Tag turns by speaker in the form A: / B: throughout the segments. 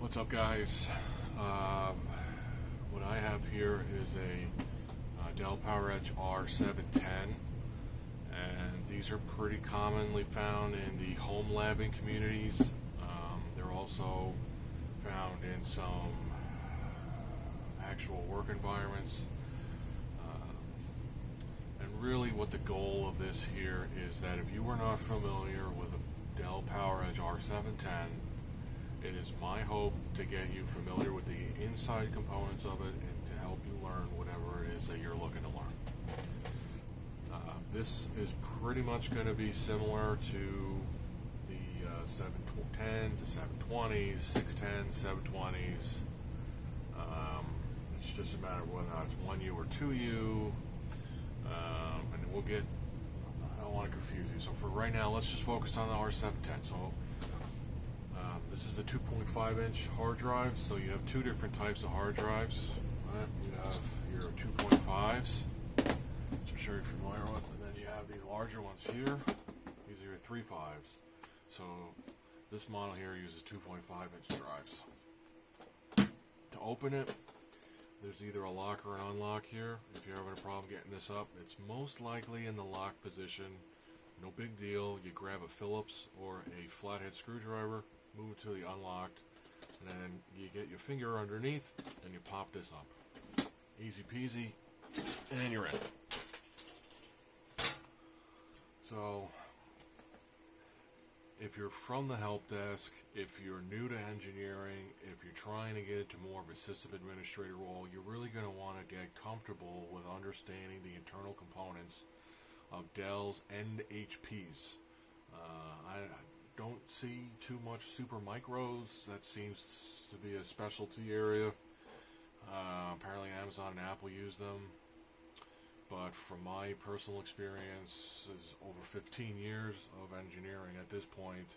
A: What's up, guys? What I have here is a Dell PowerEdge R710, and these are pretty commonly found in the homelabbing communities. They're also found in some actual work environments. And really what the goal of this here is that if you were not familiar with a Dell PowerEdge R710, it is my hope to get you familiar with the inside components of it and to help you learn whatever it is that you're looking to learn. This is pretty much going to be similar to the 710s, the 720s, 610s, 720s. It's just a matter of whether or not it's 1U or 2U. And we'll get, I don't want to confuse you. So for right now, let's just focus on the R710. So this is the 2.5 inch hard drive. So you have two different types of hard drives. Right? You have your 2.5s, which I'm sure you're familiar with, and then you have these larger ones here. These are your 3.5s. So this model here uses 2.5 inch drives. To open it, there's either a lock or an unlock here. If you're having a problem getting this up, it's most likely in the lock position. No big deal. You grab a Phillips or a flathead screwdriver, move it to the unlocked, and then you get your finger underneath and you pop this up. Easy peasy, and you're in. So if you're from the help desk, if you're new to engineering, if you're trying to get into more of a system administrator role, you're really going to want to get comfortable with understanding the internal components of Dell's and HP's. I don't see too much super micros. That seems to be a specialty area. Apparently Amazon and Apple use them. But from my personal experience, is over 15 years of engineering at this point,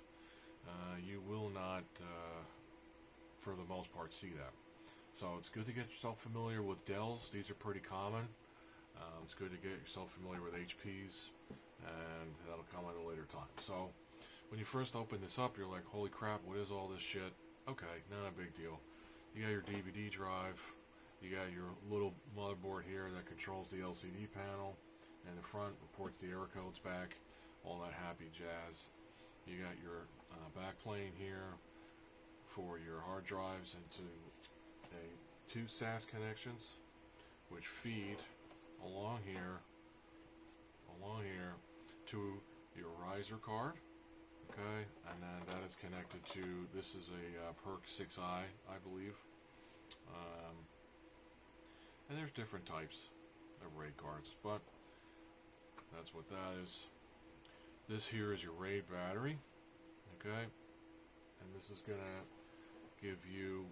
A: you will not, for the most part, see that. So it's good to get yourself familiar with Dells. These are pretty common. It's good to get yourself familiar with HPs, and that'll come at a later time. So when you first open this up, you're like, holy crap, what is all this shit? Okay, not a big deal. You got your DVD drive. You got your little motherboard here that controls the LCD panel, and the front reports the error codes back, all that happy jazz. You got your back plane here for your hard drives into two SAS connections, which feed along here to your riser card. Okay, and then that is connected to, this is a PERC 6i, I believe. And there's different types of RAID cards, but that's what that is. This here is your RAID battery, okay? And this is going to give you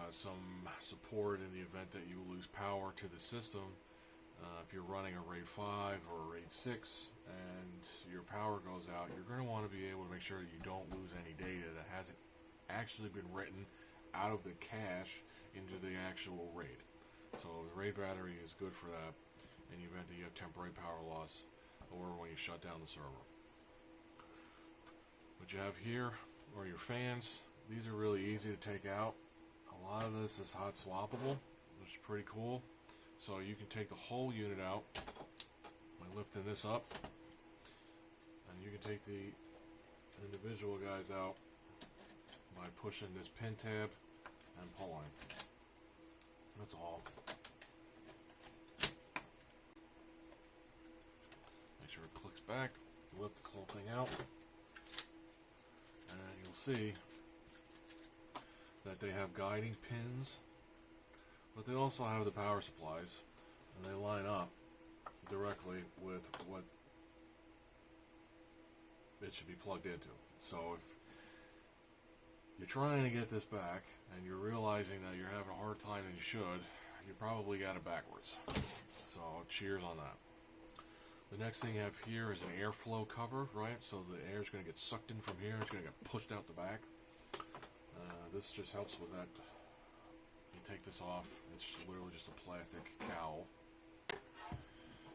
A: some support in the event that you lose power to the system. If you're running a RAID 5 or a RAID 6 and your power goes out, you're going to want to be able to make sure that you don't lose any data that hasn't actually been written out of the cache into the actual RAID. So the RAID battery is good for that in the event that you have temporary power loss or when you shut down the server. What you have here are your fans. These are really easy to take out. A lot of this is hot swappable, which is pretty cool. So you can take the whole unit out by lifting this up, and you can take the individual guys out by pushing this pin tab and pulling. That's all. Make sure it clicks back. Lift this whole thing out, and you'll see that they have guiding pins, but they also have the power supplies, and they line up directly with what it should be plugged into. So if you're trying to get this back and you're realizing that you're having a harder time than you should, you probably got it backwards. So cheers on that. The next thing you have here is an airflow cover, right? So the air is going to get sucked in from here. It's going to get pushed out the back. This just helps with that. You take this off. It's literally just a plastic cowl.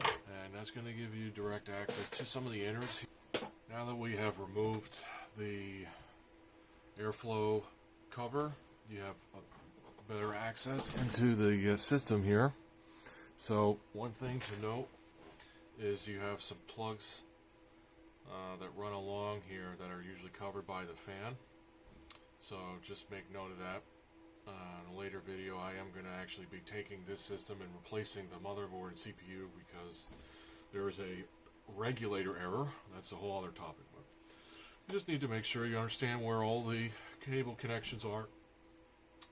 A: And that's going to give you direct access to some of the innards. Now that we have removed the airflow cover, you have a better access into the system here. So one thing to note is you have some plugs that run along here that are usually covered by the fan. So just make note of that. In a later video, I am going to actually be taking this system and replacing the motherboard and CPU because there is a regulator error. That's a whole other topic. But you just need to make sure you understand where all the cable connections are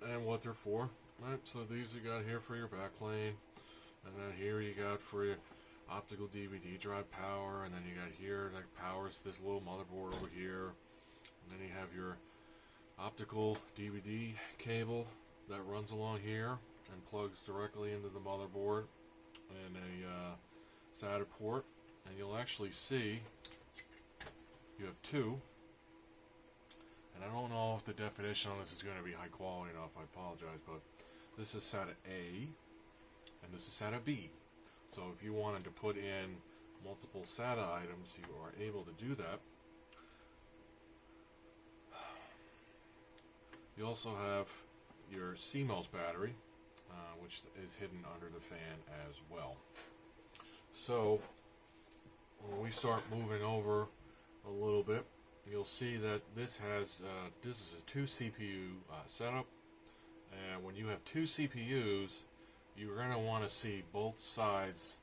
A: and what they're for. Right? So these you got here for your backplane, and then here you got for your optical DVD drive power, and then you got here that powers this little motherboard over here, and then you have your optical DVD cable that runs along here and plugs directly into the motherboard and a SATA port. And you'll actually see you have two, and I don't know if the definition on this is going to be high quality enough, I apologize, but this is SATA A and this is SATA B. So if you wanted to put in multiple SATA items, you are able to do that. You also have your CMOS battery, which is hidden under the fan as well. So when we start moving over a little bit, you'll see that this has this is a 2 CPU setup, and when you have 2 CPUs, you're going to want to see both sides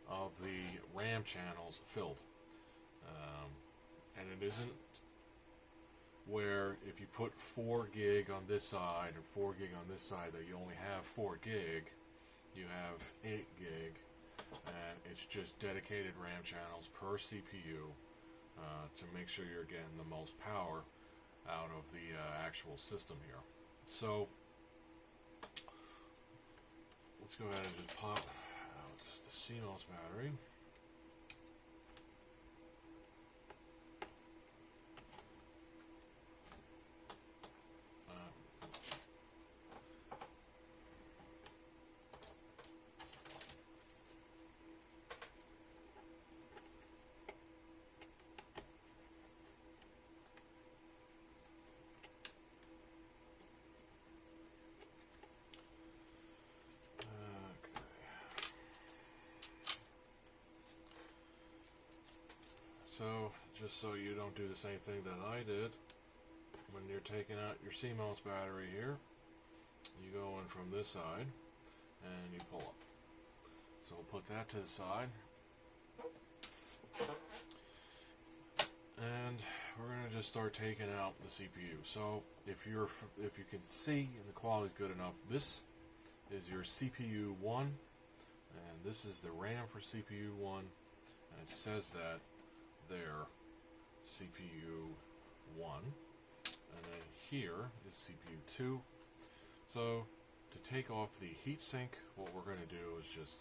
A: of the RAM channels filled, and it isn't where if you put 4 gig on this side or 4 gig on this side that you only have 4 gig, you have 8 gig, and it's just dedicated RAM channels per CPU to make sure you're getting the most power out of the actual system here. So let's go ahead and just pop out the CMOS battery. So, just so you don't do the same thing that I did, when you're taking out your CMOS battery here, you go in from this side, and you pull up. So we'll put that to the side. And we're going to just start taking out the CPU. So, if you can see, and the quality is good enough, this is your CPU 1, and this is the RAM for CPU 1, and it says that there, CPU 1, and then here is CPU 2. So to take off the heatsink, what we're going to do is just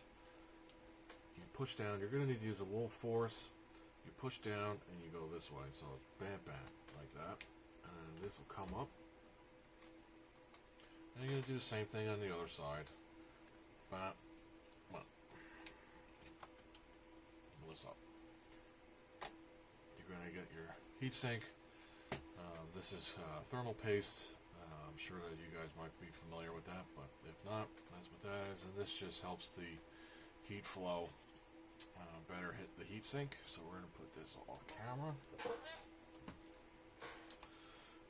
A: you push down. You're going to need to use a little force. You push down and you go this way, so it's bam bam like that, and this will come up. And you're going to do the same thing on the other side. Bam, bam. This up. You're going to get your heatsink. This is thermal paste. I'm sure that you guys might be familiar with that, but if not, that's what that is. And this just helps the heat flow better hit the heatsink. So we're going to put this off camera.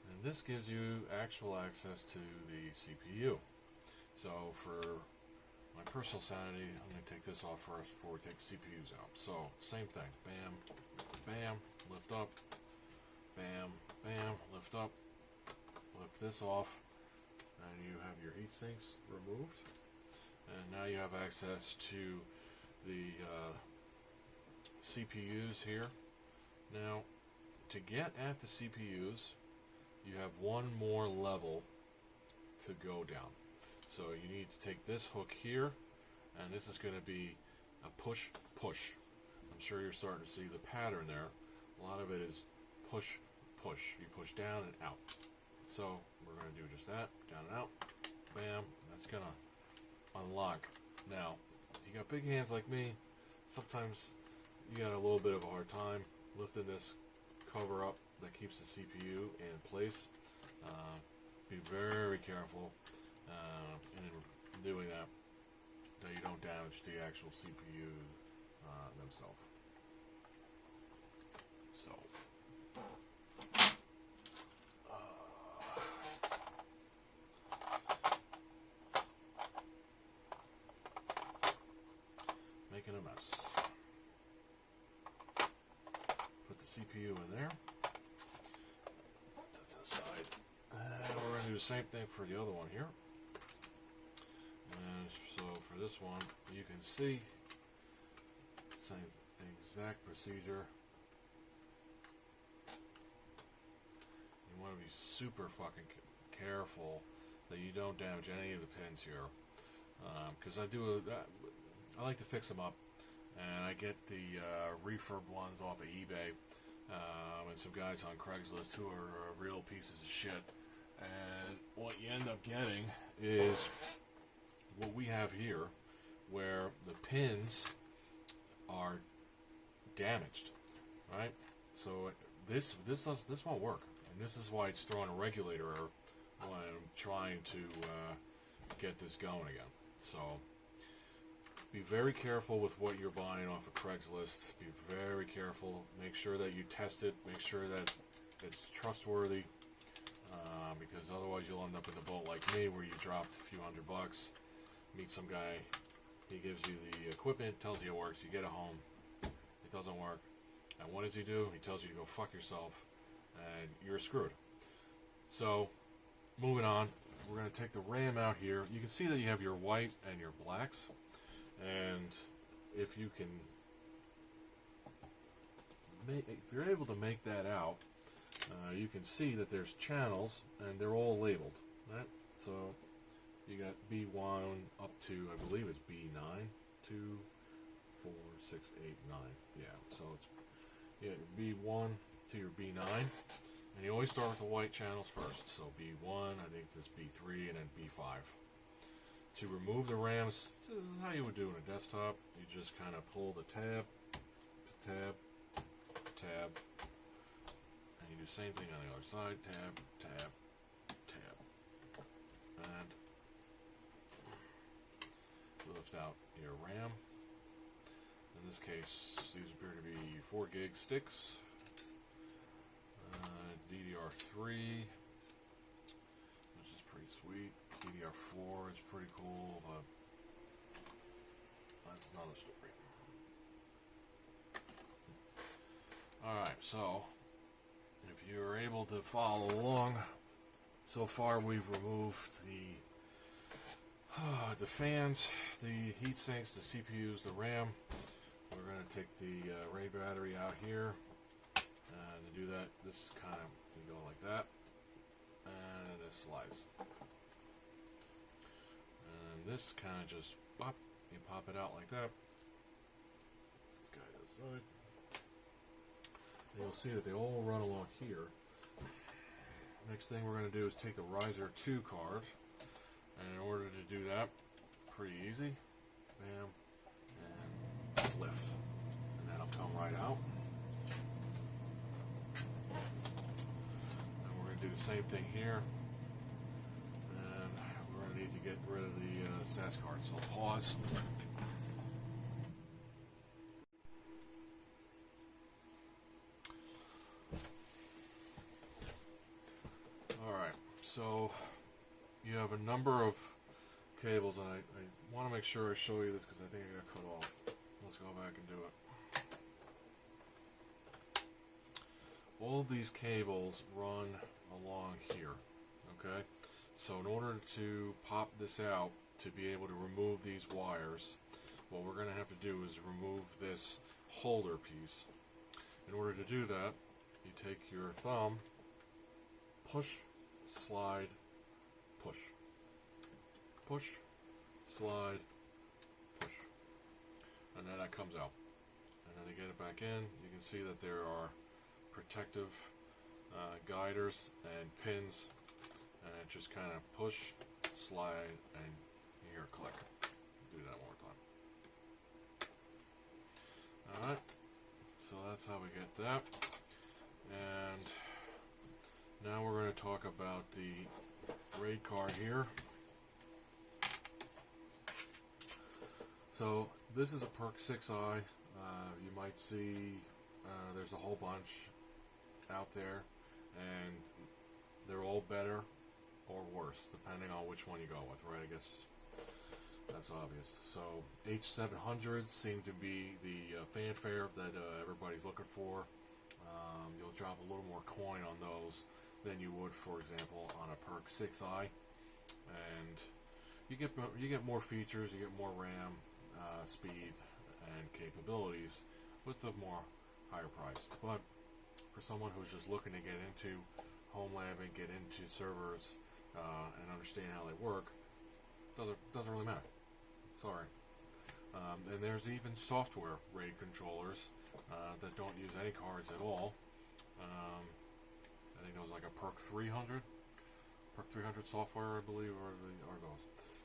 A: And this gives you actual access to the CPU. So for my personal sanity, I'm going to take this off first before we take the CPUs out. So same thing. Bam, bam, lift up. Bam, bam, lift up. Lift this off. And you have your heat sinks removed. And now you have access to the CPUs here. Now, to get at the CPUs, you have one more level to go down. So you need to take this hook here, and this is going to be a push, push. I'm sure you're starting to see the pattern there. A lot of it is push, push. You push down and out. So we're going to do just that, down and out, bam. That's going to unlock. Now, if you got big hands like me, sometimes you got a little bit of a hard time lifting this cover up that keeps the CPU in place be very careful in doing that you don't damage the actual CPU themselves. So, making a mess. Put the CPU in there. Put that to the side. And we're going to do the same thing for the other one here. And so for this one, you can see same exact procedure. You want to be super fucking careful that you don't damage any of the pins here, because I like to fix them up, and I get the refurb ones off of eBay, and some guys on Craigslist who are real pieces of shit. And what you end up getting is what we have here, where the pins are damaged, right? So this won't work, and this is why it's throwing a regulator error when I'm trying to get this going again. So be very careful with what you're buying off of Craigslist. Be very careful. Make sure that you test it. Make sure that it's trustworthy, because otherwise you'll end up in the boat like me, where you dropped a few $100. Meet some guy, he gives you the equipment, tells you it works, you get it home, it doesn't work, and what does he do? He tells you to go fuck yourself, and you're screwed. So, moving on, we're going to take the RAM out here. You can see that you have your white and your blacks, and if you can, if you're able to make that out, you can see that there's channels, and they're all labeled, right? So, you got B1 up to, I believe it's B9, 2, 4, 6, 8, 9. Yeah, so it's B1 to your B9. And you always start with the white channels first. So B1, I think this B3, and then B5. To remove the RAMs, this is how you would do in a desktop. You just kind of pull the tab, tab, tab. And you do the same thing on the other side. Tab, tab, tab. And lift out your RAM. In this case, these appear to be 4 gig sticks. DDR3, which is pretty sweet. DDR4 is pretty cool, but that's another story. Alright, so if you're able to follow along, so far we've removed the fans, the heat sinks, the CPUs, the RAM. We're going to take the RAID battery out here. To do that, this kind of, you go like that, and this slides. And this kind of just, pop, you pop it out like that. This guy does side. And you'll see that they all run along here. Next thing we're going to do is take the Riser 2 card. And in order to do that, pretty easy. Bam. And lift. And that'll come right out. And we're going to do the same thing here. And we're going to need to get rid of the SAS card. So pause. Alright, so you have a number of cables, and I want to make sure I show you this because I think I got cut off. Let's go back and do it. All of these cables run along here, okay? So in order to pop this out, to be able to remove these wires, what we're going to have to do is remove this holder piece. In order to do that, you take your thumb, push, slide, push. Push, slide, push. And then that comes out. And then to get it back in, you can see that there are protective guiders and pins. And it just kind of push, slide, and you hear a click. Do that one more time. Alright, so that's how we get that. And now we're going to talk about the RAID card here. So this is a PERC 6i. You might see there's a whole bunch out there, and they're all better or worse depending on which one you go with, right? I guess that's obvious. So H700s seem to be the fanfare that everybody's looking for. You'll drop a little more coin on those than you would, for example, on a PERC 6i, and you get more features, you get more RAM, speed, and capabilities with the more higher priced. But for someone who's just looking to get into home labbing, get into servers, and understand how they work, doesn't really matter. Sorry. And there's even software RAID controllers that don't use any cards at all. I think it was like a PERC 300 software, I believe, are those.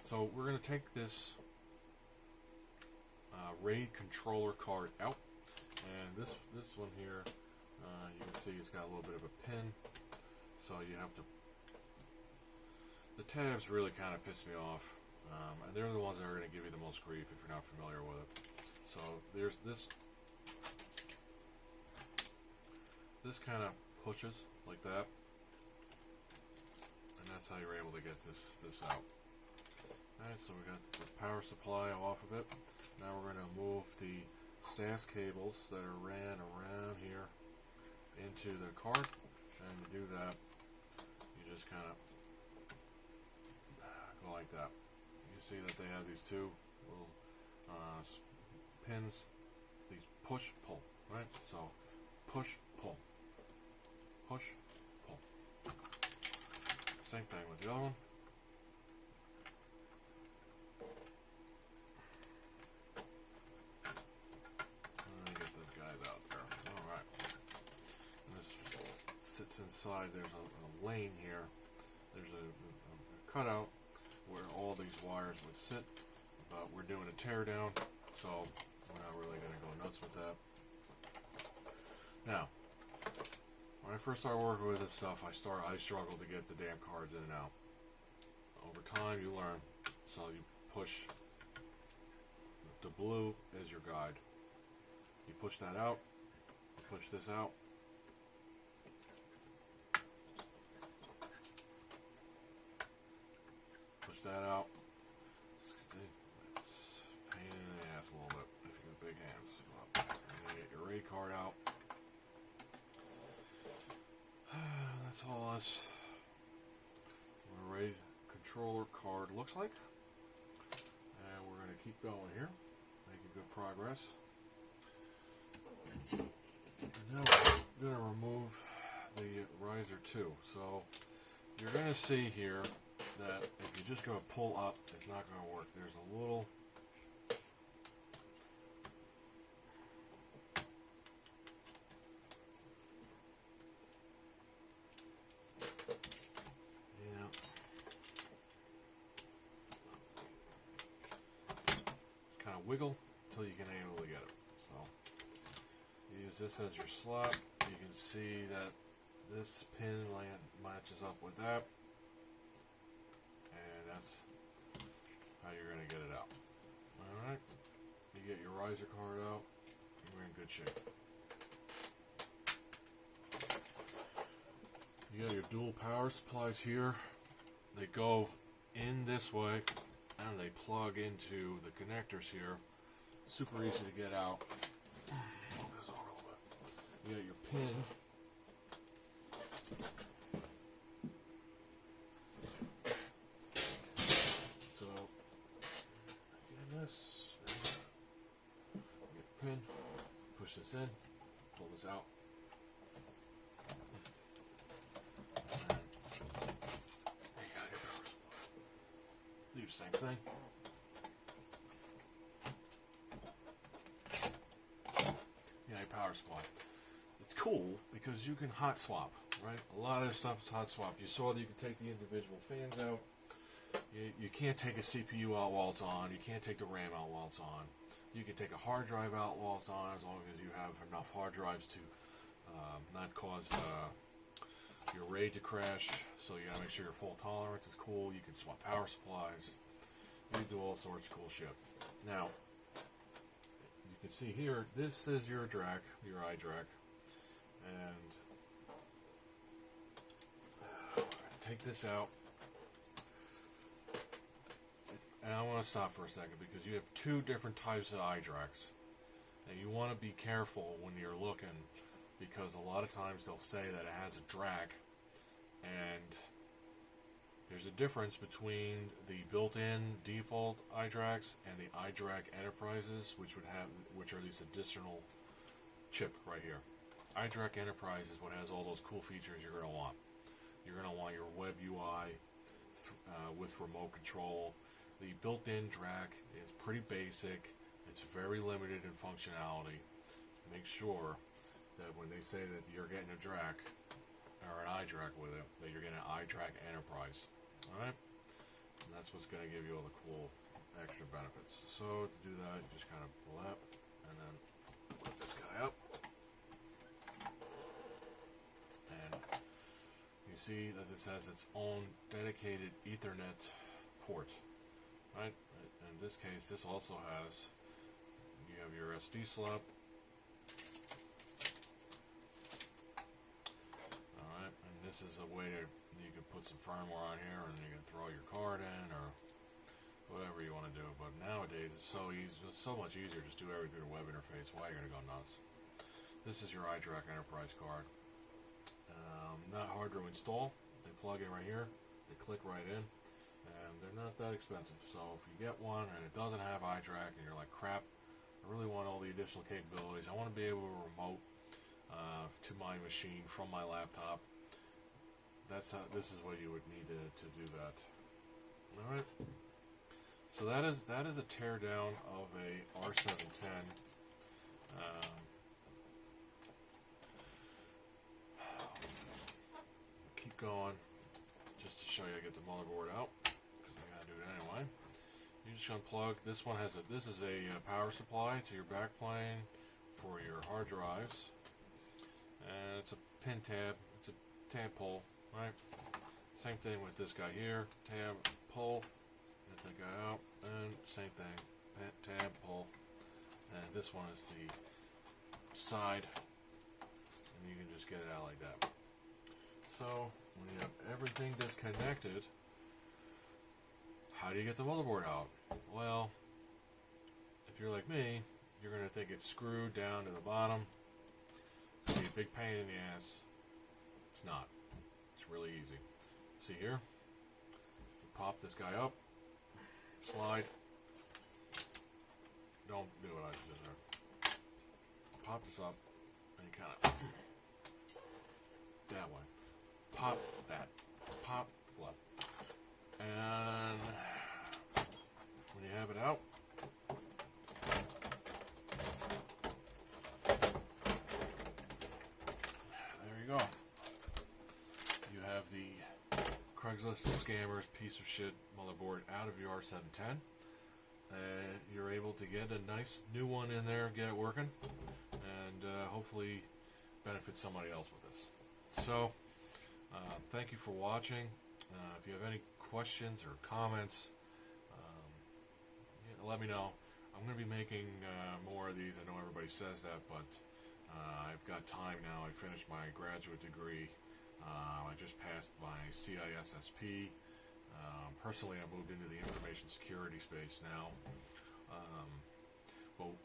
A: So we're going to take this RAID controller card out, and this one here, you can see it's got a little bit of a pin, so you have to. The tabs really kind of piss me off, and they're the ones that are going to give you the most grief if you're not familiar with it. So there's this kind of pushes like that, and that's how you're able to get this out. Alright, so we got the power supply off of it. Now we're going to move the SAS cables that are ran around here into the card, and to do that, you just kind of go like that. You see that they have these two little pins, these push pull, right? So push pull, push pull. Same thing with the other one. Inside there's a lane here. There's a cutout where all these wires would sit, but we're doing a teardown, so we're not really going to go nuts with that. Now, when I first started working with this stuff, I struggled to get the damn cards in and out. Over time, you learn, so you push the blue as your guide. You push that out, push this out. That out. It's a pain in the ass a little bit if you have big hands. You're gonna get your RAID card out. That's all this RAID controller card looks like. And we're going to keep going here, making good progress. And now we're going to remove the riser 2. So you're going to see here that if you just go pull up, it's not going to work. There's a little kind of wiggle until you can able to get it. So you use this as your slot. You can see that this pin matches up with that. That's how you're going to get it out. Alright, you get your riser card out, and we're in good shape. You got your dual power supplies here. They go in this way, and they plug into the connectors here. Super easy to get out. Move this over a little bit. You got your pin. Push this in, pull this out. And you got your power supply. Do the same thing. You got your power supply. It's cool because you can hot swap, right? A lot of this stuff is hot swap. You saw that you can take the individual fans out. You can't take a CPU out while it's on. You can't take the RAM out while it's on. You can take a hard drive out while it's on, as long as you have enough hard drives to not cause you're ready to crash, so you gotta make sure your fault tolerance is cool. You can swap power supplies. You do all sorts of cool shit. Now, you can see here, this is your DRAC, your iDRAC, and take this out. And I want to stop for a second because you have two different types of iDRACs. And you want to be careful when you're looking, because a lot of times they'll say that it has a DRAC, and there's a difference between the built-in default iDRACs and the iDRAC Enterprises, which are these additional chip right here. iDRAC Enterprise is what has all those cool features you're going to want. You're going to want your web UI with remote control. The built-in DRAC is pretty basic. It's very limited in functionality. Make sure that when they say that you're getting a DRAC or an iDRAC with it, that you're getting an iDRAC Enterprise. Alright? And that's what's going to give you all the cool extra benefits. So to do that, you just kind of pull out and then lift this guy up. And you see that this has its own dedicated Ethernet port. Right? In this case, this also has, you have your SD slot. Alright, and this is a way to, you can put some firmware on here and you can throw your card in or whatever you want to do. But nowadays it's so easy, it's so much easier to just do everything through the web interface. Why are you going to go nuts? This is your iDRAC Enterprise card. Not hard to install. They plug in right here. They click right in. And they're not that expensive. So if you get one and it doesn't have iDRAC and you're like, crap, I really want all the additional capabilities. I want to be able to remote to my machine from my laptop. This is what you would need to do that. All right. So that is a teardown of a R710. Keep going, just to show you. I get the motherboard out because I gotta do it anyway. You just unplug. This one has this is a power supply to your backplane for your hard drives, and it's a pin tab. It's a tab pull, right? Same thing with this guy here. Tab pull. Get that guy out, and same thing. Tab pull, and this one is the side, and you can just get it out like that. So when you have everything disconnected, how do you get the motherboard out? Well, if you're like me, you're going to think it's screwed down to the bottom. It's going to be a big pain in the ass. It's not. It's really easy. See here? You pop this guy up, slide. Don't do what I just did there. Pop this up, and you kind of that way. Pop that. Pop left. And when you have it out, there you go. You have the Craigslist scammers piece of shit motherboard out of your R710. And you're able to get a nice new one in there, get it working, and hopefully benefit somebody else with this. So, thank you for watching. If you have any questions or comments, let me know. I'm going to be making more of these. I know everybody says that, but I've got time now. I finished my graduate degree. I just passed my CISSP. Personally, I moved into the information security space now. But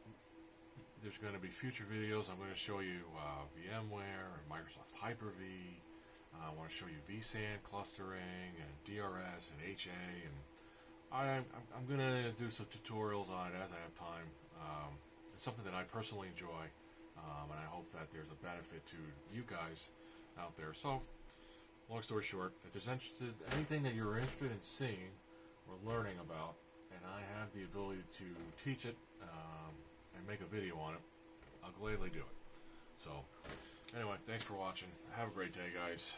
A: there's going to be future videos. I'm going to show you VMware and Microsoft Hyper-V. I want to show you vSAN clustering and DRS and HA, and I'm going to do some tutorials on it as I have time. It's something that I personally enjoy, and I hope that there's a benefit to you guys out there. So, long story short, if there's anything that you're interested in seeing or learning about, and I have the ability to teach it and make a video on it, I'll gladly do it. So, anyway, thanks for watching. Have a great day, guys.